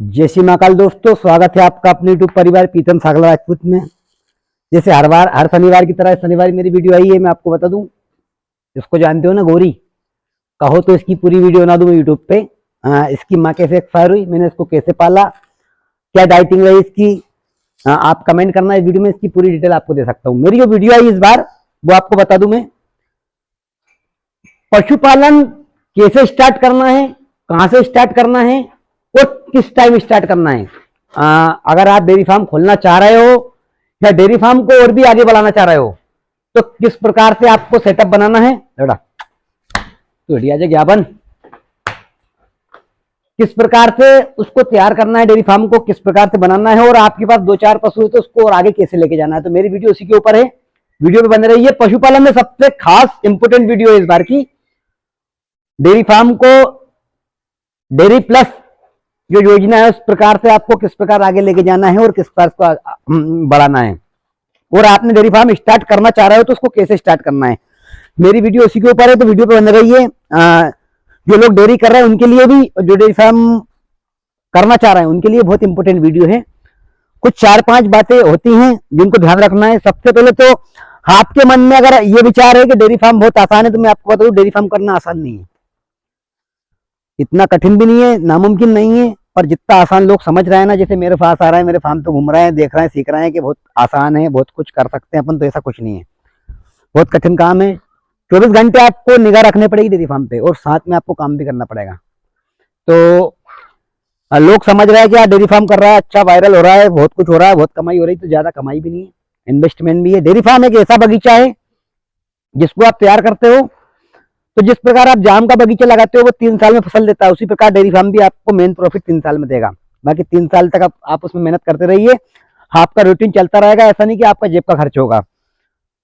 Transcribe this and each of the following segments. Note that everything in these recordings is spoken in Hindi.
जय श्री महाकाल दोस्तों, स्वागत है आपका अपने यूट्यूब परिवार पीतम सागला राजपूत में। जैसे हर शनिवार की तरह शनिवार मेरी वीडियो आई है। मैं आपको बता दूं, इसको जानते हो ना, गौरी। कहो तो इसकी पूरी वीडियो बना दूं मैं यूट्यूब पे। इसकी माँ कैसे एक्सपायर हुई, मैंने इसको कैसे पाला, क्या डाइटिंग रही इसकी, आप कमेंट करना। इस वीडियो में इसकी पूरी डिटेल आपको दे सकता हूँ। मेरी जो वीडियो आई इस बार वो आपको बता दूं मैं, पशुपालन कैसे स्टार्ट करना है, कहां से स्टार्ट करना है और किस टाइम स्टार्ट करना है। अगर आप डेयरी फार्म खोलना चाह रहे हो या डेयरी फार्म को और भी आगे बढ़ाना चाह रहे हो तो किस प्रकार से आपको सेटअप बनाना है। बेटा तो हटिया जा ज्ञापन, किस प्रकार से उसको तैयार करना है, डेयरी फार्म को किस प्रकार से बनाना है, और आपके पास 2-4 पशु है तो उसको और आगे कैसे लेके जाना है। तो मेरी वीडियो उसी के ऊपर है। वीडियो पे बने रहिए। पशुपालन में सबसे खास इंपोर्टेंट वीडियो है इस बार की। डेयरी फार्म को डेयरी प्लस जो योजना है उस प्रकार से आपको किस प्रकार आगे लेके जाना है और किस प्रकार को बढ़ाना है, और आपने डेयरी फार्म स्टार्ट करना चाह रहे हो तो उसको कैसे स्टार्ट करना है। मेरी वीडियो उसी के ऊपर है, तो वीडियो पे बने रहिए। जो लोग डेयरी कर रहे हैं उनके लिए भी, जो डेयरी फार्म करना चाह रहे हैं उनके लिए बहुत इंपॉर्टेंट वीडियो है। कुछ 4-5 बातें होती हैं जिनको ध्यान रखना है। सबसे पहले तो आपके मन में अगर ये विचार है कि डेयरी फार्म बहुत आसान है, तो मैं आपको बता दूं डेयरी फार्म करना आसान नहीं है। इतना कठिन भी नहीं है, नामुमकिन नहीं है, पर जितना आसान लोग समझ रहे हैं ना, जैसे मेरे पास आ रहे हैं, मेरे फार्म पे घूम रहे हैं, देख रहे हैं, सीख रहे हैं कि बहुत आसान है, बहुत कुछ कर सकते हैं अपन, तो ऐसा कुछ नहीं है। बहुत कठिन काम है। 24 घंटे आपको निगाह रखनी पड़ेगी डेयरी फार्म पे, और साथ में आपको काम भी करना पड़ेगा। तो लोग समझ रहे हैं कि यार डेयरी फार्म कर रहा है, अच्छा वायरल हो रहा है, बहुत कुछ हो रहा है, बहुत कमाई हो रही है, तो ज्यादा कमाई भी नहीं है, इन्वेस्टमेंट भी है। डेयरी फार्म एक ऐसा बगीचा है जिसको आप तैयार करते हो, तो जिस प्रकार आप जाम का बगीचा लगाते हो वो 3 साल में फसल देता है, उसी प्रकार डेयरी फार्म भी आपको मेन प्रॉफिट 3 साल में देगा। बाकी 3 साल तक आप उसमें मेहनत करते रहिए, आपका रूटीन चलता रहेगा। ऐसा नहीं कि आपका जेब का खर्च होगा।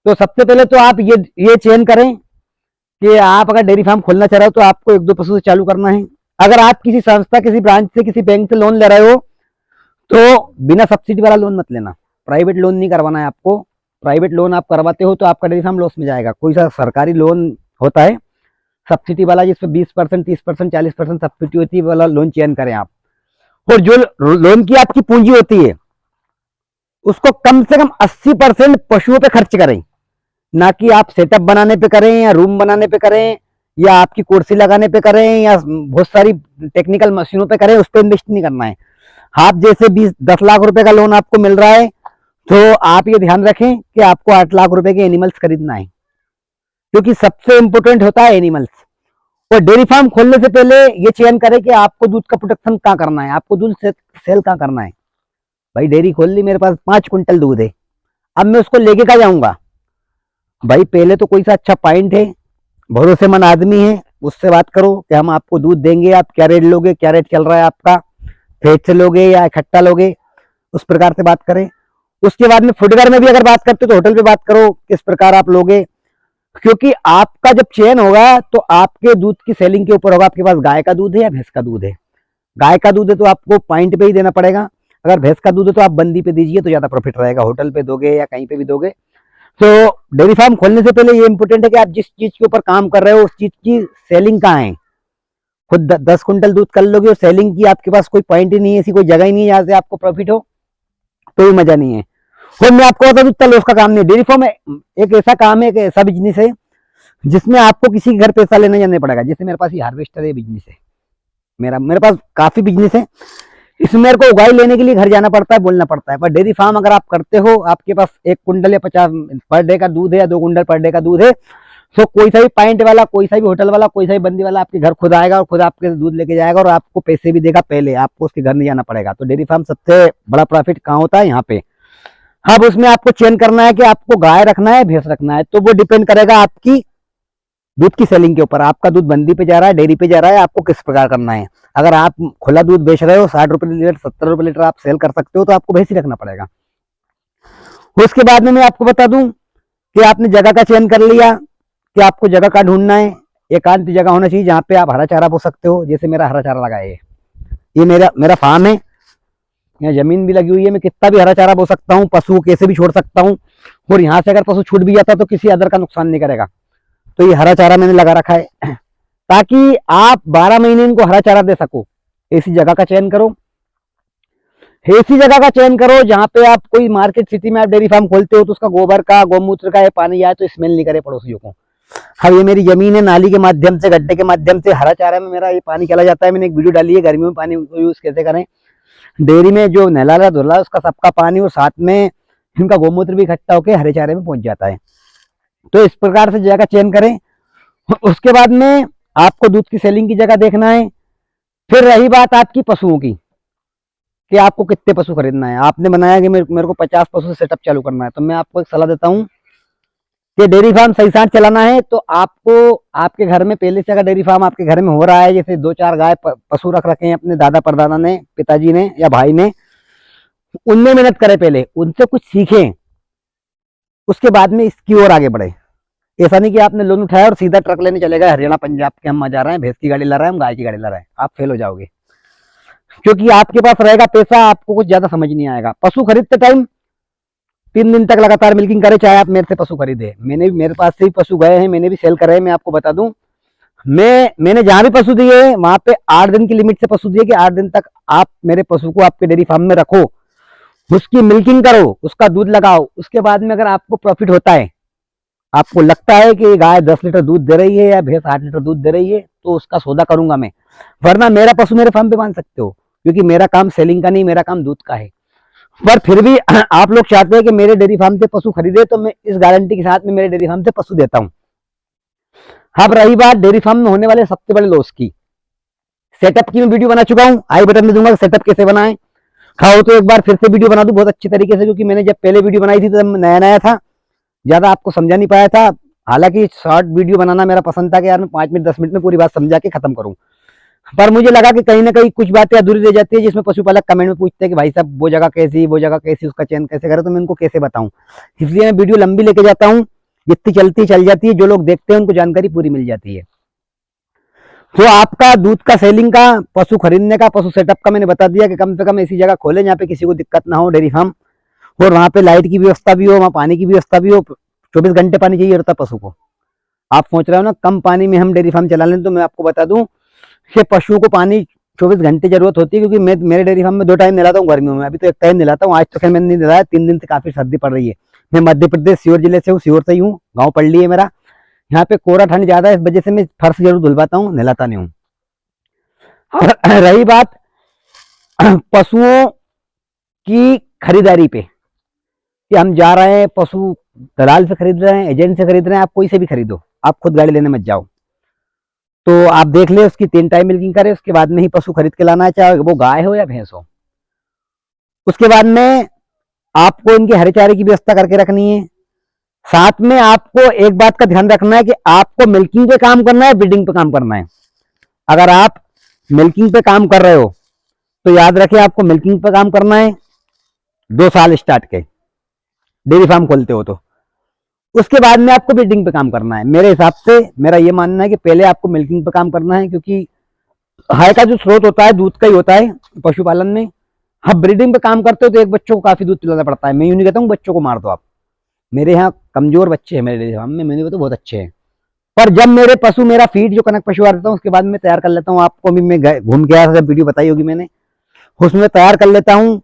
तो सबसे पहले तो आप ये चयन करें कि आप अगर डेयरी फार्म खोलना चाह रहे हो तो आपको 1-2 पशु से चालू करना है। अगर आप किसी संस्था, किसी ब्रांच से, किसी बैंक से लोन ले रहे हो तो बिना सब्सिडी वाला लोन मत लेना। प्राइवेट लोन नहीं करवाना है आपको। प्राइवेट लोन आप करवाते हो तो आपका डेयरी फार्म लॉस में जाएगा। कोई सा सरकारी लोन होता है सब्सिडी वाला, जिसमें 20%, 30%, 40% सब्सिडी होती है, वाला लोन चयन करें आप। और जो लोन की आपकी पूंजी होती है उसको कम से कम 80% पशुओं पे खर्च करें, ना कि आप सेटअप बनाने पे करें या रूम बनाने पे करें या आपकी कुर्सी लगाने पे करें या बहुत सारी टेक्निकल मशीनों पे करें। उस पर इन्वेस्ट नहीं करना है। आप जैसे 10 लाख रुपए का लोन आपको मिल रहा है तो आप ये ध्यान रखें कि आपको 8 लाख रुपए के एनिमल्स खरीदना है, क्योंकि सबसे इंपोर्टेंट होता है एनिमल्स। और डेयरी फार्म खोलने से पहले ये चयन करें कि आपको दूध का प्रोडक्शन कहाँ करना है, आपको दूध सेल कहाँ करना है। भाई डेयरी खोल ली, मेरे पास 5 क्विंटल दूध है, अब मैं उसको लेके कहाँ जाऊंगा। भाई पहले तो कोई सा अच्छा पॉइंट है, भरोसेमंद आदमी है, उससे बात करो कि हम आपको दूध देंगे, आप क्या रेट लोगे, क्या रेट चल रहा है आपका, फेट से लोगे या इकट्ठा लोगे, उस प्रकार से बात करें। उसके बाद में फुटवेयर में भी अगर बात करते हो तो होटल पे बात करो किस प्रकार आप लोगे, क्योंकि आपका जब चयन होगा तो आपके दूध की सेलिंग के ऊपर होगा। आपके पास गाय का दूध है या भैंस का दूध है। गाय का दूध है तो आपको पॉइंट पे ही देना पड़ेगा। अगर भैंस का दूध है तो आप बंदी पे दीजिए तो ज्यादा प्रॉफिट रहेगा, होटल पे दोगे या कहीं पे भी दोगे। तो डेयरी फार्म खोलने से पहले ये इंपॉर्टेंट है कि आप जिस चीज के ऊपर काम कर रहे हो उस चीज की सेलिंग कहाँ है। खुद 10 क्विंटल दूध कर लोगे और सेलिंग की आपके पास कोई पॉइंट ही नहीं है, ऐसी कोई जगह ही नहीं है जहां से आपको प्रॉफिट हो, तो मजा नहीं है। और मैं आपको बता दूं, इतना लॉस का काम नहीं है। डेयरी फार्म एक ऐसा काम है, एक ऐसा बिजनेस है जिसमें आपको किसी के घर पैसा लेने जाने पड़ेगा। जैसे मेरे पास ये हार्वेस्टर है, बिजनेस है मेरे पास काफी बिजनेस है। इसमें मेरे को उगाई लेने के लिए घर जाना पड़ता है, बोलना पड़ता है। पर डेयरी फार्म अगर आप करते हो, आपके पास 1 कुंटल या 50 पर डे का दूध है या 2 कुंटल पर डे का दूध है, तो कोई सा भी पॉइंट वाला, कोई सा भी होटल वाला, कोई सा भी बंदी वाला आपके घर खुद आएगा और खुद आपके दूध लेके जाएगा और आपको पैसे भी देगा। पहले आपको उसके घर नहीं जाना पड़ेगा। तो डेयरी फार्म सबसे बड़ा प्रॉफिट कहाँ होता है, यहाँ पे। अब उसमें आपको चयन करना है कि आपको गाय रखना है, भैंस रखना है, तो वो डिपेंड करेगा आपकी दूध की सेलिंग के ऊपर। आपका दूध बंदी पे जा रहा है, डेयरी पे जा रहा है, आपको किस प्रकार करना है। अगर आप खुला दूध बेच रहे हो, 60 रुपए लीटर, 70 रुपए लीटर आप सेल कर सकते हो, तो आपको भैंस ही रखना पड़ेगा। उसके बाद में मैं आपको बता दूं कि आपने जगह का चयन कर लिया कि आपको जगह का ढूंढना है। एकांत जगह होना चाहिए जहाँ पे आप हरा चारा बो सकते हो। जैसे मेरा हरा चारा लगा है, ये मेरा फार्म है, यहाँ जमीन भी लगी हुई है, मैं कितना भी हरा चारा बो सकता हूँ, पशु कैसे भी छोड़ सकता हूँ, और यहाँ से अगर पशु छूट भी जाता तो किसी अदर का नुकसान नहीं करेगा। तो ये हरा चारा मैंने लगा रखा है ताकि आप 12 महीने इनको हरा चारा दे सको। ऐसी जगह का चयन करो ऐसी जगह का चयन करो जहाँ पे आप कोई मार्केट सिटी में आप डेयरी फार्म खोलते हो तो उसका गोबर का गौमूत्र का ये पानी आए तो स्मेल नहीं करे पड़ोसियों को। हाँ, ये मेरी जमीन है, नाली के माध्यम से गड्ढे के माध्यम से हरा चारा में मेरा ये पानी चला जाता है। मैंने एक वीडियो डाली है गर्मियों में पानी को यूज कैसे करें, डेयरी में जो नहला धुला उसका सबका पानी और साथ में इनका गौमूत्र भी इकट्ठा होकर हरे चारे में पहुंच जाता है। तो इस प्रकार से जगह का चयन करें। उसके बाद में आपको दूध की सेलिंग की जगह देखना है। फिर रही बात आपकी पशुओं की कि आपको कितने पशु खरीदना है। आपने बनाया कि मेरे को 50 पशु से सेटअप चालू करना है, तो मैं आपको एक सलाह देता हूँ कि डेयरी फार्म सही साथ चलाना है तो आपको आपके घर में पहले से अगर डेयरी फार्म आपके घर में हो रहा है, जैसे 2-4 गाय पशु रख रखे हैं अपने दादा परदादा ने, पिताजी ने या भाई ने, उनमें मेहनत करें, पहले उनसे कुछ सीखें, उसके बाद में इसकी ओर आगे बढ़े। ऐसा नहीं कि आपने लोन उठाया और सीधा ट्रक लेने चले गए हरियाणा पंजाब के, हम जा रहे हैं, भैंस की गाड़ी ला रहे हैं, हम गाय की गाड़ी ला रहे हैं, आप फेल हो जाओगे। क्योंकि आपके पास रहेगा पैसा, आपको कुछ ज्यादा समझ नहीं आएगा। पशु खरीदते टाइम 3 दिन तक लगातार मिल्किंग करे, चाहे आप मेरे से पशु खरीदे। मेरे पास से भी पशु गए हैं, मैंने भी सेल करे हैं। मैं आपको बता दूं, मैंने जहां भी पशु दिए वहां पे 8 दिन की लिमिट से पशु दिए कि 8 दिन तक आप मेरे पशु को आपके डेयरी फार्म में रखो, उसकी मिल्किंग करो, उसका दूध लगाओ। उसके बाद में अगर आपको प्रॉफिट होता है, आपको लगता है कि गाय 10 लीटर दूध दे रही है या भैंस 8 लीटर दूध दे रही है, तो उसका सौदा करूंगा मैं। वरना मेरा पशु मेरे फार्म पे बांध सकते हो, क्योंकि मेरा काम सेलिंग का नहीं, मेरा काम दूध का है। पर फिर भी आप लोग चाहते हैं कि मेरे डेयरी फार्म से पशु खरीदे, तो मैं इस गारंटी के साथ में मेरे डेयरी फार्म से पशु देता हूं। अब रही बात डेयरी फार्म में होने वाले सबसे बड़े लॉस की, सेटअप की मैं वीडियो बना चुका हूं, आई बटन में दूंगा, सेटअप कैसे बनाएं। खाओ तो एक बार फिर से वीडियो बना दूं बहुत अच्छी तरीके से, क्योंकि मैंने जब पहले वीडियो बनाई थी तो नया नया था, ज्यादा आपको समझा नहीं पाया था। हालांकि शॉर्ट वीडियो बनाना मेरा पसंद था कि यार मैं 5 मिनट 10 मिनट में पूरी बात समझा के खत्म करूं, पर मुझे लगा कि कहीं ना कहीं कुछ बातें अधूरी रह जाती है, जिसमें पशुपालक कमेंट में पूछते हैं कि भाई साहब वो जगह कैसी, वो जगह कैसी, उसका चयन कैसे करें, तो मैं उनको कैसे बताऊं। इसलिए मैं वीडियो लंबी लेके जाता हूं, जितनी चलती चल जाती है, जो लोग देखते हैं उनको जानकारी पूरी मिल जाती है। तो आपका दूध का सेलिंग का, पशु खरीदने का, पशु सेटअप का मैंने बता दिया कि कम से कम ऐसी जगह खोलें जहाँ पे किसी को दिक्कत ना हो, डेयरी फार्म, और वहां पे लाइट की व्यवस्था भी हो, वहां पानी की व्यवस्था भी हो। 24 घंटे पानी चाहिए होता पशु को। आप सोच रहे हो ना कम पानी में हम डेयरी फार्म चला लें, तो मैं आपको बता दूं कि पशुओं को पानी 24 घंटे जरूरत होती है, क्योंकि मैं मेरे डेयरी फार्म में 2 टाइम नहलाता हूँ गर्मियों में। अभी तो 1 टाइम नहलाता हूँ, आज तो खैर मैंने नहीं नहलाया, 3 दिन से काफी सर्दी पड़ रही है। मैं मध्य प्रदेश सीहोर जिले से हूँ, सीहोर से ही हूँ, गाँव पड़ली है मेरा। यहाँ पे कोहरा ठंड ज्यादा है, इस वजह से मैं फर्श जरूर धुलवाता हूँ, नहलाता नहीं हूँ। और रही बात पशुओं की खरीदारी पे, कि हम जा रहे हैं पशु दलाल से खरीद रहे हैं, एजेंट से खरीद रहे हैं, आप कोई से भी खरीदो, आप खुद गाड़ी लेने मत जाओ। तो आप देख ले, उसकी 3 टाइम मिल्किंग करे, उसके बाद में ही पशु खरीद के लाना है, चाहे वो गाय हो या भैंस हो। उसके बाद में आपको इनके हरे चारे की व्यवस्था करके रखनी है। साथ में आपको एक बात का ध्यान रखना है कि आपको मिल्किंग पे काम करना है, ब्रीडिंग पे काम करना है। अगर आप मिल्किंग पे काम कर रहे हो तो याद रखें आपको मिल्किंग पे काम करना है 2 साल स्टार्ट के, डेयरी फार्म खोलते हो तो। उसके बाद में आपको ब्रीडिंग पे काम करना है। मेरे हिसाब से मेरा ये मानना है कि पहले आपको मिल्किंग पे काम करना है, क्योंकि हाई का जो स्रोत होता है दूध का ही होता है पशुपालन में। हाँ, ब्रीडिंग पे काम करते हो तो एक बच्चों को काफी दूध पिलाना पड़ता है। मैं यूं नहीं कहता हूँ बच्चों को मार दो आप, मेरे यहाँ कमजोर बच्चे हैं, मेरे डेयरी फार्म में मैंने तो बहुत अच्छे हैं। पर जब मेरे पशु, मेरा फीड जो कनक पशु आता हूँ, उसके बाद में तैयार कर लेता हूँ। आपको भी मैं घूम के आया था, वीडियो बताई होगी मैंने, उसमें तैयार कर लेता हूँ।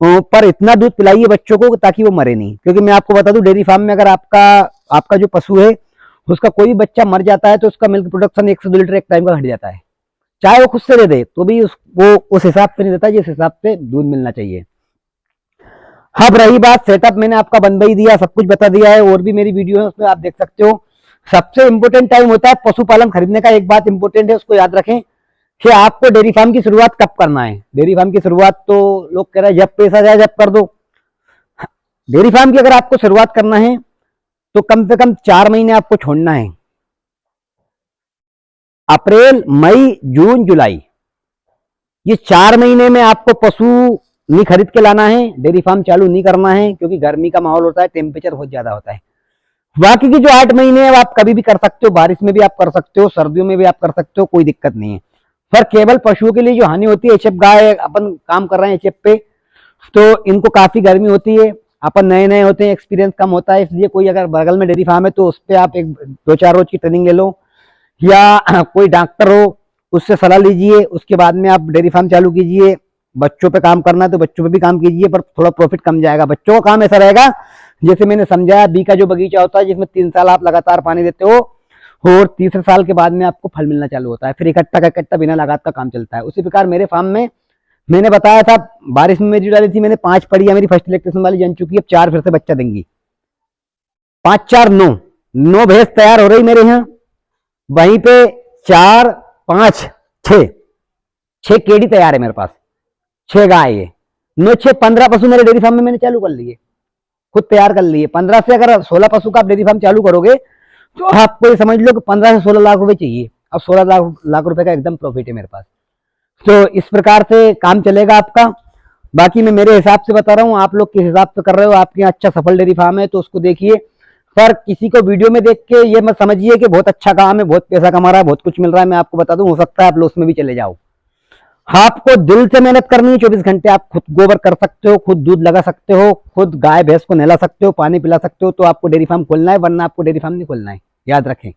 पर इतना दूध पिलाइए बच्चों को ताकि वो मरे नहीं, क्योंकि मैं आपको बता दूं डेयरी फार्म में अगर आपका जो पशु है उसका कोई भी बच्चा मर जाता है तो उसका मिल्क प्रोडक्शन 1 से 2 लीटर एक टाइम का घट जाता है। चाहे वो खुद से दे दे तो भी वो उस हिसाब से नहीं देता जिस हिसाब से दूध मिलना चाहिए। अब रही बात सेटअप, मैंने आपका बनवा ही दिया, सब कुछ बता दिया है, और भी मेरी वीडियो है उसमें आप देख सकते हो। सबसे इंपॉर्टेंट टाइम होता है पशुपालन खरीदने का। एक बात इंपॉर्टेंट है, उसको याद रखें कि आपको डेयरी फार्म की शुरुआत कब करना है। डेयरी फार्म की शुरुआत तो लोग कह रहे हैं जब पैसा जाए जब कर दो। डेयरी फार्म की अगर आपको शुरुआत करना है तो कम से कम 4 महीने आपको छोड़ना है। अप्रैल, मई, जून, जुलाई, ये 4 महीने में आपको पशु नहीं खरीद के लाना है, डेयरी फार्म चालू नहीं करना है, क्योंकि गर्मी का माहौल होता है, टेम्परेचर बहुत ज्यादा होता है। बाकी की जो 8 महीने है आप कभी भी कर सकते हो, बारिश में भी आप कर सकते हो, सर्दियों में भी आप कर सकते हो, कोई दिक्कत नहीं है। पर केवल पशुओं के लिए जो हानि होती है, एचएफ गाय, अपन काम कर रहे हैं एचएफ पे, तो इनको काफी गर्मी होती है, अपन नए नए होते हैं, एक्सपीरियंस कम होता है, इसलिए कोई अगर बगल में डेयरी फार्म है तो उस पर आप 2-4 रोज की ट्रेनिंग ले लो, या कोई डॉक्टर हो उससे सलाह लीजिए, उसके बाद में आप डेयरी फार्म चालू कीजिए। बच्चों पे काम करना है तो बच्चों पे भी काम कीजिए, पर थोड़ा प्रॉफिट कम जाएगा। बच्चों का काम ऐसा रहेगा, जैसे मैंने समझाया, बी का जो बगीचा होता है जिसमें 3 साल आप लगातार पानी देते हो और तीसरे साल के बाद में आपको फल मिलना चालू होता है, फिर इकट्ठा का इकट्ठा बिना लागत का काम चलता है। उसी प्रकार मेरे फार्म में मैंने बताया था, बारिश में मेरी डाली थी मैंने 5 पड़िया, मेरी फर्स्ट इलेक्ट्रेशन वाली जन चुकी है, 4 फिर से बच्चा देंगी, 5 4 9 9 भैंस तैयार हो रही मेरे यहाँ। वहीं पे 4 5 6 केड़ी तैयार है मेरे पास, 6 गाय है, 9 6 15 पशु मेरे डेयरी फार्म में मैंने चालू कर लिए, खुद तैयार कर लिए। 15 से अगर 16 पशु का आप डेयरी फार्म चालू करोगे तो आपको ये समझ लो कि 15 से 16 लाख रुपए चाहिए। अब 16 लाख रुपए का एकदम प्रॉफिट है मेरे पास। तो इस प्रकार से काम चलेगा आपका। बाकी मैं मेरे हिसाब से बता रहा हूँ, आप लोग किस हिसाब से कर रहे हो, आपके यहाँ अच्छा सफल डेयरी फार्म है तो उसको देखिए। पर किसी को वीडियो में देख के ये मत समझिए कि बहुत अच्छा काम है, बहुत पैसा कमा रहा है, बहुत कुछ मिल रहा है। मैं आपको बता दूं, हो सकता है आप लोग उसमें भी चले जाओ। आपको दिल से मेहनत करनी है, 24 घंटे आप खुद गोबर कर सकते हो, खुद दूध लगा सकते हो, खुद गाय भैंस को नहला सकते हो, पानी पिला सकते हो, तो आपको डेयरी फार्म खोलना है, वरना आपको डेयरी फार्म नहीं खोलना है। याद रखें।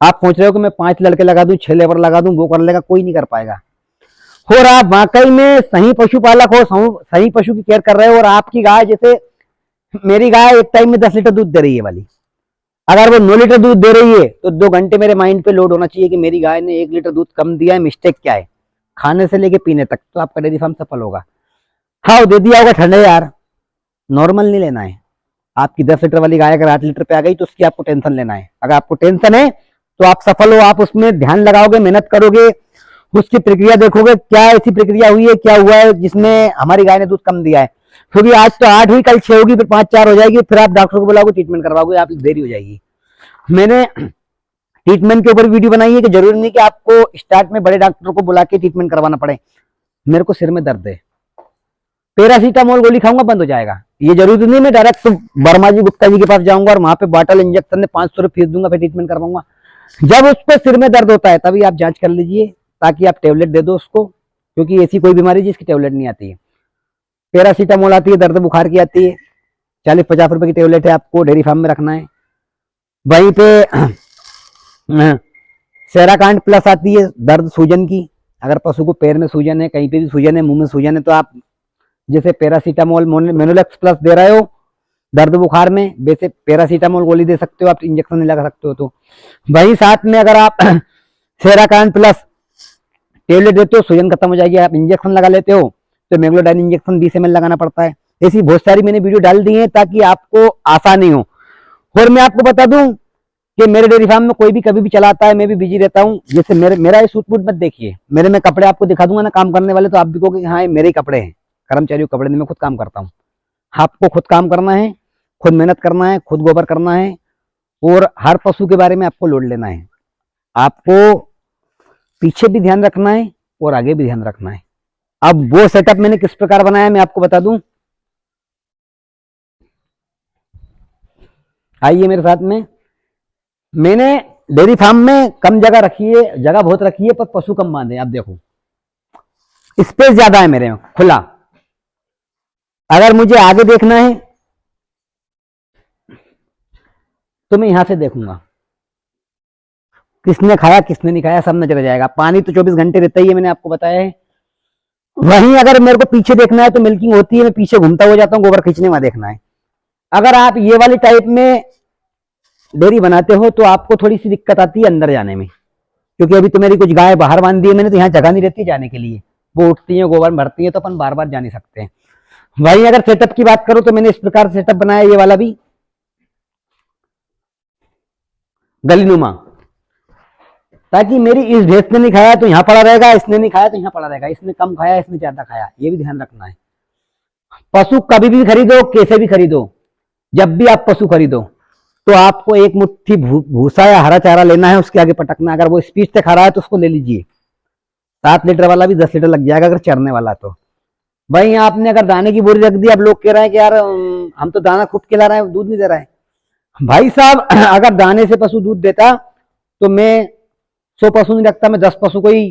आप सोच रहे हो कि मैं 5 लड़के लगा दूं, 6 लेबर लगा दूं, वो कर लेगा, कोई नहीं कर पाएगा। और आप वाकई में सही पशुपालक हो, सही पशु की केयर कर रहे हो, और आपकी गाय, जैसे मेरी गाय एक टाइम में 10 लीटर दूध दे रही है वाली, अगर वो 9 लीटर दूध दे रही है तो 2 घंटे मेरे माइंड पे लोड होना चाहिए कि मेरी गाय ने 1 लीटर दूध कम दिया है, मिस्टेक क्या है, खाने से लेके पीने तक, तो आपका डेयरी फार्म सफल होगा। हाँ, दे दिया होगा ठंडे यार, नॉर्मल नहीं लेना है। आपकी 10 लीटर वाली गाय अगर 8 लीटर पे आ गई तो उसकी आपको टेंशन लेना है। अगर आपको टेंशन है तो आप सफल हो, आप उसमें ध्यान लगाओगे, मेहनत करोगे, उसकी प्रक्रिया देखोगे, क्या ऐसी प्रक्रिया हुई है, क्या हुआ है जिसमें हमारी गाय ने दूध कम दिया है। क्योंकि आज तो 8 हुई, कल 6 होगी, फिर 5 4 हो जाएगी, फिर आप डॉक्टर को बुलाओगे, ट्रीटमेंट करवाओगे, आप देरी हो जाएगी। मैंने ट्रीटमेंट के ऊपर वीडियो बनाई है कि जरूरी नहीं कि आपको स्टार्ट में बड़े डॉक्टर को बुला के ट्रीटमेंट करवाना पड़े। मेरे को सिर में दर्द है, पैरासीटामोल गोली खाऊंगा बंद हो जाएगा, ये जरूरी नहीं मैं डायरेक्ट वर्मा जी गुप्ता जी के पास जाऊंगा और वहां पे बॉटल इंजेक्शन में 500 रुपये फीस दूंगा, फिर ट्रीटमेंट करवाऊंगा। जब उस पर सिर में दर्द होता है तभी आप जांच कर लीजिए, ताकि आप टेबलेट दे दो उसको, क्योंकि ऐसी कोई बीमारी जिसकी टेबलेट नहीं आती है। पैरासीटामोल आती है, दर्द बुखार की आती है, 40-50 रुपए की टेबलेट है, आपको डेयरी फार्म में रखना है। वहीं पे सेराकांड प्लस आती है दर्द सूजन की, अगर पशु को पैर में सूजन है, कहीं पे भी सूजन है, मुंह में सूजन है, तो आप जैसे पैरासीटामोल मेनोलेक्स प्लस दे रहे हो दर्द बुखार में, वैसे पैरासीटामोल गोली दे सकते हो, आप इंजेक्शन नहीं लगा सकते हो। तो वही साथ में अगर आप सेराकांड प्लस टेबलेट देते हो, सूजन खत्म हो जाएगी, आप इंजेक्शन लगा लेते हो तो मेग्लोडाइन इंजेक्शन 20 ml लगाना पड़ता है। ऐसी बहुत सारी मैंने वीडियो डाल दी है ताकि आपको आसानी हो। और मैं आपको बता दूं कि मेरे डेयरी फार्म में कोई भी कभी भी चलाता है, मैं भी बिजी रहता हूँ। जैसे मेरा ये सूट बूट मत देखिए, मेरे में कपड़े आपको दिखा दूंगा ना काम करने वाले, तो आप भी कहोगे हाँ ये मेरे ही कपड़े हैं, कर्मचारियों कपड़े नहीं, मैं खुद काम करता हूँ। आपको खुद काम करना है, खुद मेहनत करना है, खुद गोबर करना है, और हर पशु के बारे में आपको लोड लेना है। आपको पीछे भी ध्यान रखना है और आगे भी ध्यान रखना है। अब वो सेटअप मैंने किस प्रकार बनाया मैं आपको बता दूं, आइए मेरे साथ में। मैंने डेयरी फार्म में कम जगह रखी है, जगह बहुत रखी है, पर पशु कम बांधे। आप देखो स्पेस ज्यादा है मेरे में खुला। अगर मुझे आगे देखना है तो मैं यहां से देखूंगा किसने खाया किसने नहीं खाया, सब नजर आ जाएगा। पानी तो 24 घंटे रहता ही है, मैंने आपको बताया है। वहीं अगर मेरे को पीछे देखना है तो मिल्किंग होती है, मैं पीछे घूमता हुआ जाता हूँ, गोबर खींचने वहां देखना है। अगर आप ये वाली टाइप में डेयरी बनाते हो तो आपको थोड़ी सी दिक्कत आती है अंदर जाने में, क्योंकि अभी तो मेरी कुछ गाय बाहर बांध दी है मैंने, तो यहाँ जगह नहीं रहती जाने के लिए, वो उठती है गोबर भरती है, तो अपन बार बार जा नहीं सकते हैं। वहीं अगर सेटअप की बात करो तो मैंने इस प्रकार से सेटअप बनाया, ये वाला भी गलीनुमा, ताकि मेरी इस भैंस ने नहीं खाया तो यहाँ पड़ा रहेगा, इसने नहीं खाया तो यहाँ पड़ा रहेगा, इसने कम खाया इसने ज्यादा खाया, ये भी ध्यान रखना है। पशु कभी भी खरीदो, कैसे भी खरीदो, जब भी आप पशु खरीदो तो आपको एक मुट्ठी भूसा या हरा चारा लेना है, उसके आगे पटकना। अगर वो स्पीड से खा रहा है तो उसको ले लीजिए, 7 लीटर वाला भी 10 लीटर लग जाएगा अगर चरने वाला तो। भाई आपने अगर दाने की बोरी रख दी, अब लोग कह रहे हैं कि यार हम तो दाना खुद खिला रहे हैं, दूध नहीं दे रहा है। भाई साहब अगर दाने से पशु दूध देता तो मैं 100 पशु नहीं रखता, मैं 10 पशु को ही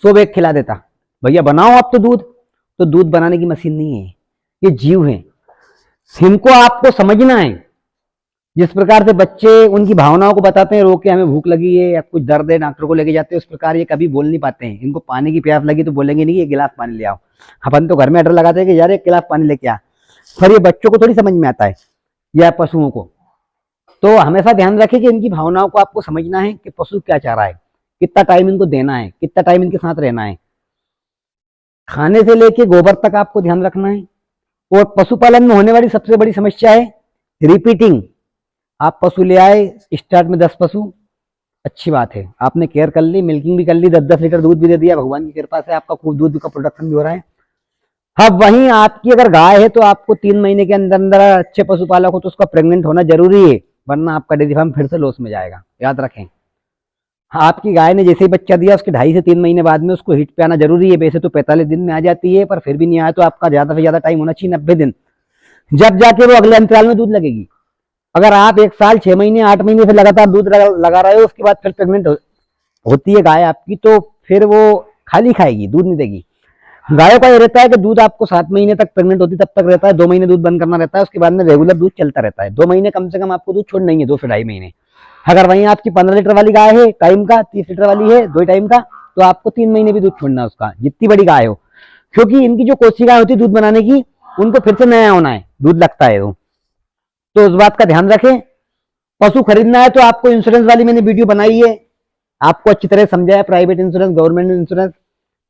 100 बैग खिला देता। भैया बनाओ आप तो दूध, तो दूध बनाने की मशीन नहीं है, ये जीव है, इनको आपको समझना है। जिस प्रकार से बच्चे उनकी भावनाओं को बताते हैं, रो के हमें भूख लगी है या कुछ दर्द है, डॉक्टर को लेके जाते हैं, उस प्रकार ये कभी बोल नहीं पाते हैं। इनको पानी की प्यास लगी तो बोलेंगे नहीं कि एक गिलास पानी ले आओ। अपन तो घर में ऑर्डर लगाते हैं कि यार एक गिलास पानी लेके आ, पर ये बच्चों को थोड़ी समझ में आता है या पशुओं को। तो हमेशा ध्यान रखें कि इनकी भावनाओं को आपको समझना है कि पशु क्या चाह रहा है, कितना टाइम इनको देना है, कितना टाइम इनके साथ रहना है, खाने से लेके गोबर तक आपको ध्यान रखना है। और पशुपालन में होने वाली सबसे बड़ी समस्या है रिपीटिंग। आप पशु ले आए, स्टार्ट में 10 पशु, अच्छी बात है, आपने केयर कर ली, मिल्किंग भी कर ली, 10-10 लीटर दूध भी दे दिया, भगवान की कृपा से आपका खूब दूध का प्रोडक्शन भी हो रहा है। अब वहीं आपकी अगर गाय है तो आपको 3 महीने के अंदर अंदर अच्छे पशुपालक हो तो उसका प्रेग्नेंट होना जरूरी है, वरना आपका डेयरी फार्म फिर से लॉस में जाएगा, याद रखें। आपकी गाय ने जैसे ही बच्चा दिया उसके 2.5 से 3 महीने बाद में उसको हिट पे आना जरूरी है। वैसे तो 45 दिन में आ जाती है, पर फिर भी नहीं आया तो आपका ज्यादा से ज्यादा टाइम होना चाहिए 90 दिन, जब जाके वो अगले अंतराल में दूध लगेगी। अगर आप 1 साल 6 महीने 8 महीने से लगातार दूध लगा रहे हो, उसके बाद फिर प्रेग्नेंट होती है गाय आपकी, तो फिर वो खाली खाएगी, दूध नहीं देगी। गायों का ये रहता है कि दूध आपको 7 महीने तक प्रेग्नेंट होती तब तक रहता है, 2 महीने दूध बंद करना रहता है, उसके बाद में रेगुलर दूध चलता रहता है। 2 महीने कम से कम आपको दूध छोड़ना ही है, 2 से 2.5 महीने। अगर वहीं आपकी 15 लीटर वाली गाय है टाइम का, 30 लीटर वाली है 2 टाइम का, तो आपको 3 महीने भी दूध छोड़ना है उसका, जितनी बड़ी गाय हो, क्योंकि इनकी जो कोशिकाएं होती है दूध बनाने की, उनको फिर से नया होना है, दूध लगता है तो उस बात का ध्यान रखें। पशु खरीदना है तो आपको इंश्योरेंस वाली मैंने वीडियो बनाई है, आपको अच्छी तरह समझाया। प्राइवेट इंश्योरेंस, गवर्नमेंट इंश्योरेंस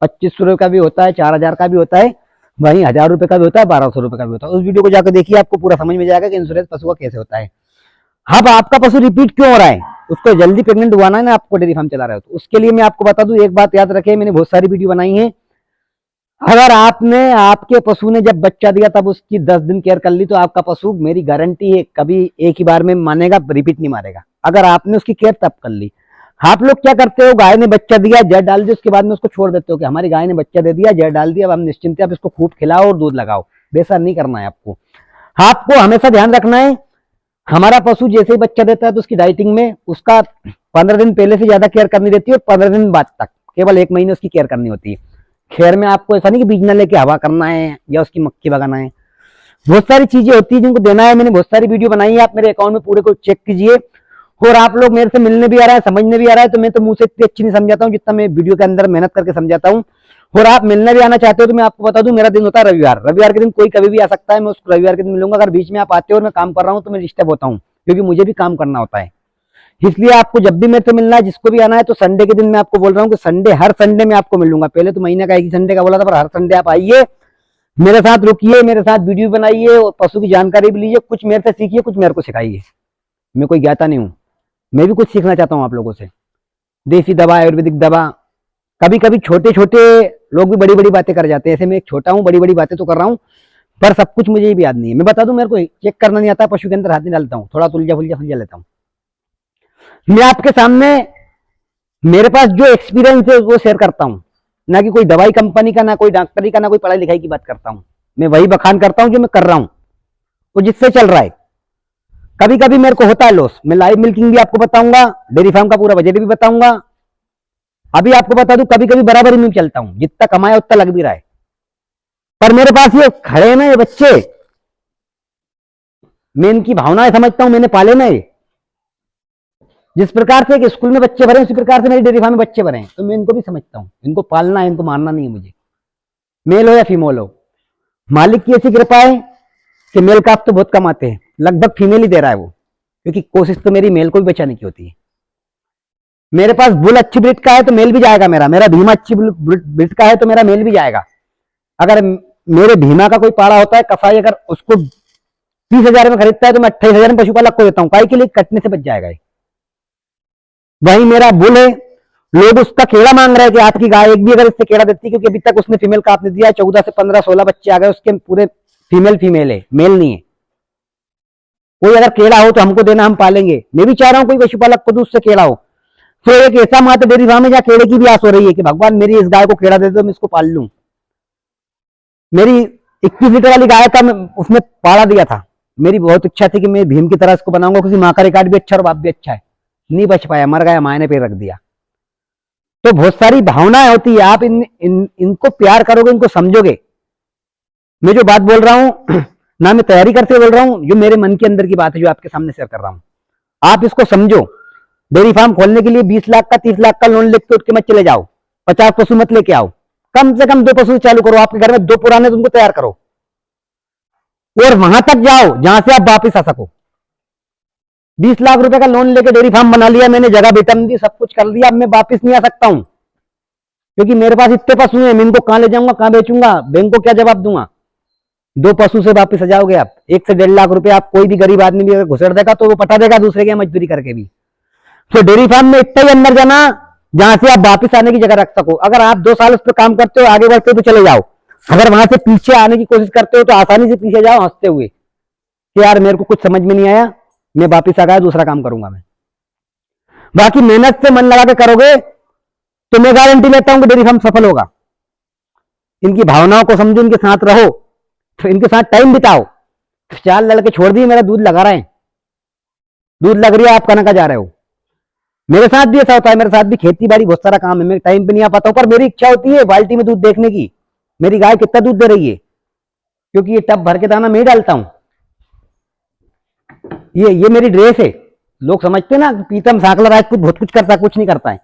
2500 का भी होता है, 4000 का भी होता है, वहीं 1000 रुपए का भी होता है, 1200 रुपए का भी होता है। उस वीडियो को जाकर देखिए, आपको पूरा समझ में जाएगा कि इंश्योरेंस पशु का कैसे होता है। अब आपका पशु रिपीट क्यों हो रहा है, उसको जल्दी प्रेग्नेंट हुआ ना आपको डेयरी फार्म चला रहे हो, तो उसके लिए मैं आपको बता दूं, एक बात याद रखें, मैंने बहुत सारी वीडियो बनाई है। अगर आपने आपके पशु ने जब बच्चा दिया तब उसकी 10 दिन केयर कर ली तो आपका पशु, मेरी गारंटी है, कभी एक ही बार में मानेगा, रिपीट नहीं मारेगा, अगर आपने उसकी केयर तब कर ली। आप लोग क्या करते हो, गाय ने बच्चा दिया, जड़ डाल दी, उसके बाद में उसको छोड़ देते हो कि हमारी गाय ने बच्चा दे दिया, जड़ डाल दिया, अब हम निश्चिंत है, अब इसको खूब खिलाओ और दूध लगाओ। वैसा नहीं करना है आपको। आपको हमेशा ध्यान रखना है, हमारा पशु जैसे ही बच्चा देता है तो उसकी डाइटिंग में उसका 15 दिन पहले से ज्यादा केयर करनी रहती है, और 15 दिन बाद तक केवल 1 महीने उसकी केयर करनी होती है। खैर में आपको ऐसा नहीं कि बीज न लेके हवा करना है या उसकी मक्खी भगाना है, बहुत सारी चीजें होती है जिनको देना है। मैंने बहुत सारी वीडियो बनाई है, आप मेरे अकाउंट में पूरे को चेक कीजिए। और आप लोग मेरे से मिलने भी आ रहा है, समझने भी आ रहा है, तो मैं तो मुंह से इतनी अच्छी नहीं समझाता हूँ जितना मैं वीडियो के अंदर मेहनत करके समझाता हूँ। और आप मिलने भी आना चाहते हो तो मैं आपको बता दूं, मेरा दिन होता है रविवार। रविवार के दिन कोई कभी भी आ सकता है, मैं उसको रविवार के दिन मिलूंगा। अगर बीच में आप आते हो और मैं काम कर रहा हूँ तो मैं डिस्टर्ब होता हूँ, क्योंकि मुझे भी काम करना होता है। इसलिए आपको जब भी मेरे से मिलना है, जिसको भी आना है, तो संडे के दिन मैं आपको बोल रहा हूँ कि संडे, हर संडे में आपको मिलूंगा। पहले तो महीने का एक ही संडे का बोला था, पर हर संडे आप आइए, मेरे साथ रुकिए, मेरे साथ वीडियो बनाइए और पशु की जानकारी भी लीजिए, कुछ मेरे से सीखिए, कुछ मेरे को सिखाइए। मैं कोई ज्ञाता नहीं हूँ, मैं भी कुछ सीखना चाहता हूँ आप लोगों से। देसी दवा, आयुर्वेदिक दवा, कभी कभी छोटे छोटे लोग भी बड़ी बड़ी बातें कर जाते हैं, ऐसे मैं एक छोटा हूँ, बड़ी बड़ी बातें तो कर रहा हूँ, पर सब कुछ मुझे भी याद नहीं है। मैं बता दूं, मेरे को चेक करना नहीं आता, पशु के अंदर हाथ नहीं डालता हूँ, थोड़ा तुलझा फुलझा फुलझा लेता हूँ। मैं आपके सामने मेरे पास जो एक्सपीरियंस है वो शेयर करता हूँ, ना कि कोई दवाई कंपनी का, ना कोई डॉक्टरी का, ना कोई पढ़ाई लिखाई की बात करता हूँ। मैं वही बखान करता हूँ जो मैं कर रहा हूँ, तो जिससे चल रहा है। कभी कभी मेरे को होता है लॉस, मैं लाइव मिल्किंग भी आपको बताऊंगा, डेयरी फार्म का पूरा बजट भी बताऊंगा। अभी आपको बता दूं, कभी कभी बराबर में चलता हूं, जितना कमाया उतना लग भी रहा है। पर मेरे पास ये खड़े हैं ना ये बच्चे, मैं इनकी भावनाएं समझता हूं, मैंने पाले ना ये। जिस प्रकार से एक स्कूल में बच्चे भरे, उसी प्रकार से मेरी डेयरी फार्म में बच्चे भरे हैं, तो मैं इनको भी समझता हूं। इनको पालना है, इनको मारना नहीं है मुझे, मेल हो या फीमेल हो। मालिक की ऐसी कृपा है कि मेल काफ तो बहुत कम आते हैं, लगभग फीमेल ही दे रहा है वो, क्योंकि कोशिश तो मेरी मेल को भी बचाने की होती है। मेरे पास बुल अच्छी ब्रिड का है तो मेल भी जाएगा मेरा, मेरा भीमा अच्छी ब्रिड का है तो मेरा मेल भी जाएगा। अगर मेरे भीमा का कोई पाड़ा होता है कसाई, अगर उसको 30,000 में खरीदता है तो मैं 28,000 में पशुपालक को देता हूँ, काय के लिए, कटने से बच जाएगा। वही मेरा बुल है, लोग उसका केड़ा मांग रहे हैं कि आपकी गाय एक भी अगर इससे केड़ा देती, क्योंकि अभी तक उसने फीमेल काफ नहीं दिया है। 14 से 15 16 बच्चे आ गए उसके, पूरे फीमेल फीमेल है, मेल नहीं है। कोई अगर केड़ा हो तो हमको देना, हम पालेंगे। मैं भी चाह रहा हूँ कोई पशुपालक को उससे केड़ा हो। तो एक ऐसा मात्र डेयरी फार्म है जहाँ केड़े की भी आस हो रही है कि भगवान मेरी इस गाय को केड़ा दे दो, मैं इसको पाल लूं। मेरी 21 लीटर वाली गाय का उसने पाड़ा दिया था, मेरी बहुत इच्छा थी कि मैं भीम की तरह इसको बनाऊंगा, क्योंकि माँ का रिकॉर्ड भी अच्छा और बाप भी अच्छा है। नहीं बच पाया, मर गया, माँ ने पे रख दिया। तो बहुत सारी भावनाएं होती है, आप इनको प्यार करोगे, इनको समझोगे। मैं जो बात बोल रहा हूं ना मैं तैयारी करते बोल रहा हूँ, जो मेरे मन के अंदर की बात है जो आपके सामने शेयर कर रहा हूँ। आप इसको समझो। डेयरी फार्म खोलने के लिए 20 लाख का 30 लाख का लोन लेके उठ के मत चले जाओ, 50 पशु मत लेके आओ, कम से कम 2 पशु चालू करो। आपके घर में 2 पुराने तुमको तैयार करो और वहां तक जाओ जहां से आप वापिस आ सको। 20 लाख रुपए का लोन लेके डेयरी फार्म बना लिया मैंने, जगह बेचन दी, सब कुछ कर लिया, अब मैं वापिस नहीं आ सकता हूं क्योंकि मेरे पास इतने पशु हैं, मैं इनको कहां ले जाऊंगा, कहां बेचूंगा, बैंक को क्या जवाब दूंगा। 2 पशु से वापिस आ जाओगे आप। 1 से 1.5 लाख रुपए आप कोई भी गरीब आदमी भी अगर घुसेड़ देगा तो वो पटा देगा दूसरे के मजदूरी करके भी। तो डेयरी फार्म में इतना ही अंदर जाना जहां से आप वापिस आने की जगह रख सको। अगर आप 2 साल उस पर काम करते हो, आगे बढ़ते हो तो चले जाओ। अगर वहां से पीछे आने की कोशिश करते हो तो आसानी से पीछे जाओ हंसते हुए कि यार मेरे को कुछ समझ में नहीं आया, मैं वापिस आ गया, दूसरा काम करूंगा मैं। बाकी मेहनत से मन लगा के करोगे तो मैं गारंटी लेता हूं कि डेयरी फार्म सफल होगा। इनकी भावनाओं को समझो, इनके साथ रहो, तो इनके साथ टाइम बिताओ। 4 लड़के छोड़ दिए, मेरा दूध लगा रहे हैं, दूध लग रही है, आप कहाँ जा रहे हो। मेरे साथ भी ऐसा होता है, मेरे साथ भी खेती बाड़ी बहुत सारा काम है, मैं टाइम पे नहीं आ पाता हूं, पर मेरी इच्छा होती है बाल्टी में दूध देखने की, मेरी गाय कितना दूध दे रही है, क्योंकि ये टब भर के दाना मैं डालता हूं। ये मेरी ड्रेस है। लोग समझते ना पीतम साकला राजपूत बहुत कुछ करता है, कुछ नहीं करता है।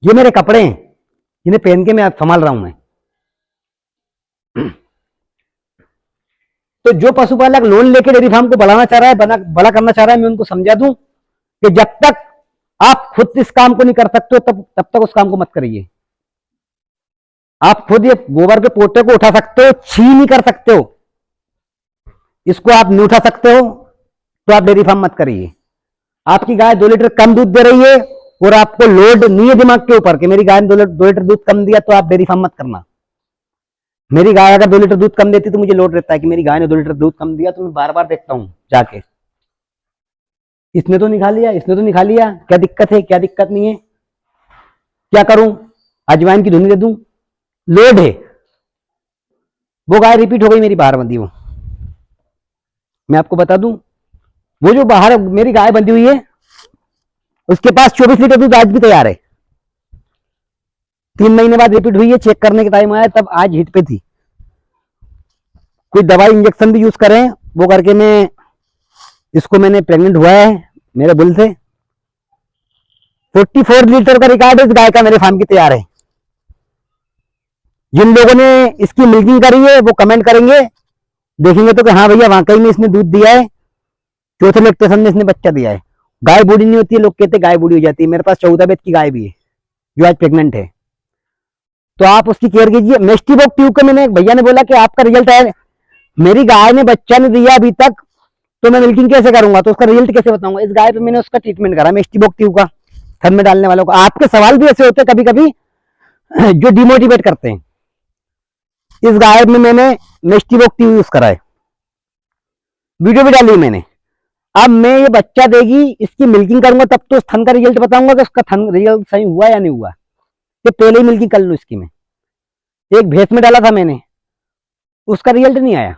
ये मेरे कपड़े हैं जिन्हें पहन के मैं संभाल रहा हूं मैं। तो जो पशुपालक लोन लेके डेयरी फार्म को बढ़ाना चाह रहा है, बड़ा करना चाह रहा है, मैं उनको समझा दूं कि जब तक आप खुद इस काम को नहीं कर सकते हो तब तक उस काम को मत करिए। आप खुद ये गोबर के पोटे को उठा सकते हो, छी नहीं कर सकते हो, इसको आप नहीं उठा सकते हो तो आप डेयरी फार्म मत करिए। आपकी गाय 2 लीटर कम दूध दे रही है और आपको लोड नहीं है दिमाग के ऊपर कि मेरी गाय ने 2 लीटर दूध कम दिया तो आप डेयरी फार्म मत करना। मेरी गाय अगर 2 लीटर दूध कम देती तो मुझे लोड रहता है कि मेरी गाय ने 2 लीटर दूध कम दिया, तो मैं बार बार देखता हूं जाके, इसने तो नहीं खा लिया, इसने तो नहीं खा लिया, क्या दिक्कत है, क्या दिक्कत नहीं है, क्या करूं, अजवाइन की धुनी दे दूं, लोड है। वो गाय रिपीट हो गई मेरी बाहर बंधी। वो मैं आपको बता दूं, वो जो बाहर मेरी गाय बंधी हुई है उसके पास 24 लीटर दूध आज भी तैयार है। 3 महीने बाद रिपीट हुई है, चेक करने के टाइम आया तब आज हिट पे थी। कोई दवाई इंजेक्शन भी यूज करें वो करके मैं इसको, मैंने प्रेग्नेंट हुआ है मेरे बुल से। 44 लीटर का रिकॉर्ड इस गाय का मेरे फार्म की तैयार है। जिन लोगों ने इसकी मिल्किंग करी है वो कमेंट करेंगे, देखेंगे तो कि हाँ भैया वाकई में इसने दूध दिया है, चौथे लैक्टेशन में इसने बच्चा दिया है। गाय बूढ़ी नहीं होती है, लोग कहते गाय बूढ़ी हो जाती है, मेरे पास 14 वेद की गाय भी है जो आज प्रेग्नेंट है। तो आप उसकी केयर कीजिए। मेस्टिबोक ट्यूब का मैंने, भैया ने बोला कि आपका रिजल्ट है, मेरी गाय ने बच्चा नहीं दिया अभी तक तो मैं मिल्किंग कैसे करूंगा, तो उसका रिजल्ट कैसे बताऊंगा। इस गाय पे मैंने उसका ट्रीटमेंट करा मेस्टिबोक ट्यूब का, थन में डालने वालों को। आपके सवाल भी ऐसे होते हैं कभी कभी जो डिमोटिवेट करते हैं। इस गाय में मैंने मेस्टिबोक ट्यूब यूज करा है, वीडियो भी डाली मैंने। अब मैं ये बच्चा देगी, इसकी मिल्किंग करूंगा तब तो उस थन का रिजल्ट बताऊंगा कि उसका थन रिजल्ट सही हुआ या नहीं हुआ। ये पहले ही मिल्किंग कर लूं इसकी मैं। एक भैंस में डाला था मैंने, उसका रिजल्ट नहीं आया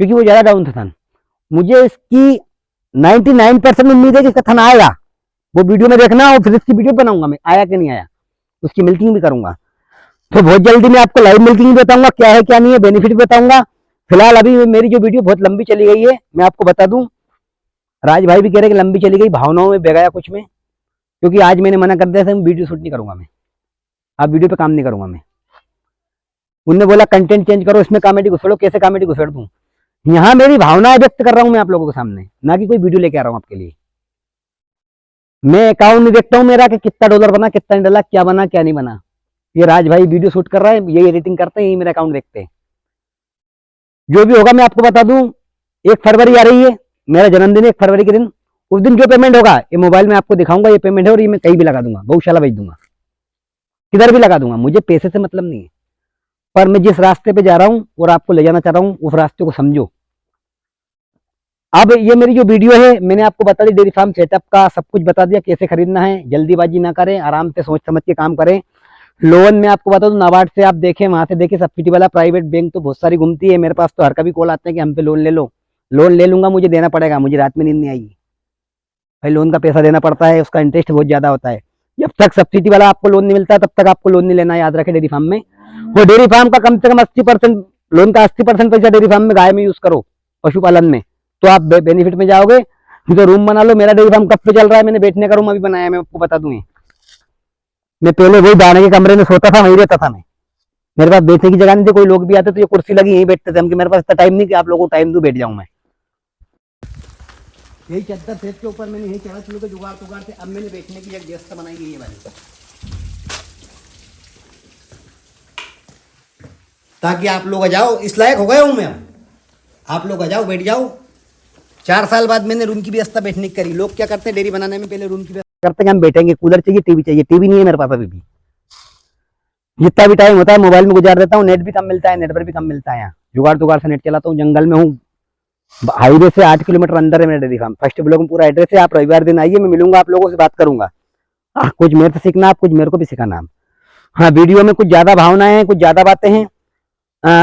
क्योंकि वो ज्यादा डाउन था थन। मुझे इसकी 99% उम्मीद है कि इसका थन आएगा, वो वीडियो में देखना और फिर इसकी वीडियो बनाऊंगा मैं, आया कि नहीं आया, उसकी मिल्किंग भी करूंगा। तो बहुत जल्दी मैं आपको लाइव मिल्किंग भी बताऊंगा, क्या है क्या नहीं है, बेनिफिट भी बताऊंगा। फिलहाल अभी मेरी जो वीडियो बहुत लंबी चली गई है, मैं आपको बता दूं, राज भाई भी कह रहे कि लंबी चली गई, भावनाओं में बेगाया कुछ में, क्योंकि आज मैंने मना कर दिया था वीडियो शूट नहीं करूंगा मैं, अब वीडियो पे काम नहीं करूंगा मैं। उनने बोला कंटेंट चेंज करो, इसमें कॉमेडी घुसेड़ो, कैसे कॉमेडी घुसेड़ दूं। यहां मेरी भावनाएं व्यक्त कर रहा हूं मैं आप लोगों के सामने, ना कि कोई वीडियो लेके आ रहा हूं आपके लिए। मैं अकाउंट नहीं देखता हूं मेरा कि कितना डॉलर बना, कितना डला, क्या बना क्या नहीं बना। ये राज भाई वीडियो शूट कर रहा है, यही एडिटिंग करते हैं, यही मेरा अकाउंट देखते हैं। जो भी होगा मैं आपको बता दूं, 1 फरवरी आ रही है, मेरा जन्मदिन है 1 फरवरी के दिन। उस दिन जो पेमेंट होगा ये मोबाइल में आपको दिखाऊंगा, ये पेमेंट है और ये मैं कहीं भी लगा दूंगा, गौशाला भेज दूंगा, किधर भी लगा दूंगा, मुझे पैसे से मतलब नहीं है। पर मैं जिस रास्ते पे जा रहा हूं और आपको ले जाना चाह रहा हूं उस रास्ते को समझो। अब ये मेरी जो वीडियो है मैंने आपको बता दी, डेयरी फार्म सेटअप का सब कुछ बता दिया, कैसे खरीदना है। जल्दीबाजी ना करें, आराम से सोच समझ के काम करें। लोन में आपको बता दूं, नाबार्ड से आप देखें, वहां से देखें, सब्सिडी वाला प्राइवेट बैंक तो बहुत सारी घूमती है। मेरे पास तो हर कभी कॉल आते हैं कि हम पे लोन ले लो, लोन ले लूंगा, मुझे देना पड़ेगा, मुझे रात में नींद नहीं आएगी भाई, लोन का पैसा देना पड़ता है, उसका इंटरेस्ट बहुत ज्यादा होता है। जब तक सब्सिडी वाला आपको लोन नहीं मिलता तब तक आपको लोन नहीं लेना, याद रखें डेयरी फार्म में। वो डेयरी फार्म का कम से कम 80% लोन का 80% पैसा डेयरी फार्म में गाय में यूज करो, पशुपालन में, तो आप बेनिफिट में जाओगे। तो रूम बना लो। मेरा डेयरी फार्म कब से चल रहा है, मैंने बैठने का रूम अभी बनाया, मैं आपको बता दूं। मैं पहले वही दाने के कमरे में सोता था, वहीं रहता था मैं। मेरे पास बैठने की जगह नहीं थी, कोई लोग भी आते तो ये कुर्सी लगी यहीं बैठते थे हम, कि मेरे पास इतना टाइम नहीं कि आप लोगों को टाइम दूं, बैठ जाऊं मैं। यही चद्दर सेट के ऊपर मैंने यही चढ़ा चुके के जुगाड़ तुगाड़ से अब मैंने बैठने की एक व्यवस्था बनाई गई है वाली, ताकि आप लोग आ जाओ। इस लायक हो गया हूं मैं अब, आप लोग आ जाओ, बैठ जाओ। 4 साल बाद मैंने रूम की व्यवस्था बैठने की करी। लोग क्या करते हैं, डेयरी बनाने में पहले रूम की व्यवस्था करते हैं, हम बैठेंगे, कूलर चाहिए, टीवी चाहिए। टीवी नहीं है मेरे पास अभी भी। जितना भी टाइम होता है मोबाइल में गुजार देता हूँ। नेट भी कम मिलता है, नेट पर भी कम मिलता है। यहाँ जुगाड़ तुगाड़ से नेट चलाता हूँ, जंगल में हूँ, हाईवे से 8 किलोमीटर अंदर है मेरा डेयरी फार्म। फर्स्ट ब्लॉक में पूरा एड्रेस है। आप रविवार दिन आइए, मैं मिलूंगा, आप लोगों से बात करूंगा। कुछ मेरे से सीखना, आप कुछ मेरे को भी सिखाना। हाँ, वीडियो में कुछ ज्यादा भावनाएं हैं, कुछ ज्यादा बातें हैं।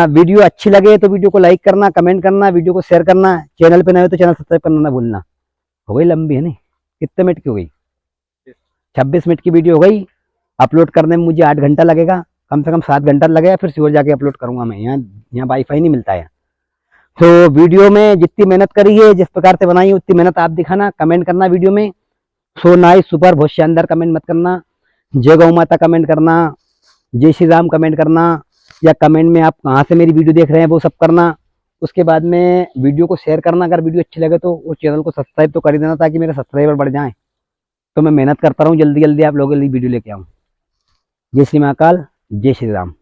वीडियो अच्छी लगे तो वीडियो को लाइक करना, कमेंट करना, वीडियो को शेयर करना। चैनल पे नए हो तो चैनल सब्सक्राइब करना ना भूलना। हो गई लंबी है नहीं, कितने मिनट की हो गई? 26 मिनट की वीडियो हो गई। अपलोड करने में मुझे 8 घंटा लगेगा, कम से कम 7 घंटा लगेगा, फिर सीवर जाके अपलोड करूंगा मैं। यहाँ वाईफाई नहीं मिलता है। तो वीडियो में जितनी मेहनत करी है, जिस प्रकार से बनाई है, उतनी मेहनत आप दिखाना, कमेंट करना वीडियो में। सो नाइस, सुपर, बहुत शानदार कमेंट मत करना। जय गौ माता कमेंट करना, जय श्री राम कमेंट करना, या कमेंट में आप कहाँ से मेरी वीडियो देख रहे हैं वो सब करना। उसके बाद में वीडियो को शेयर करना। अगर वीडियो अच्छी लगे तो उस चैनल को सब्सक्राइब तो कर ही देना, ताकि मेरे सब्सक्राइबर बढ़ जाएं। तो मैं मेहनत करता रहूँ, जल्दी जल्दी आप लोगों के लिए वीडियो लेके आऊँ। जय श्री महाकाल, जय श्री राम।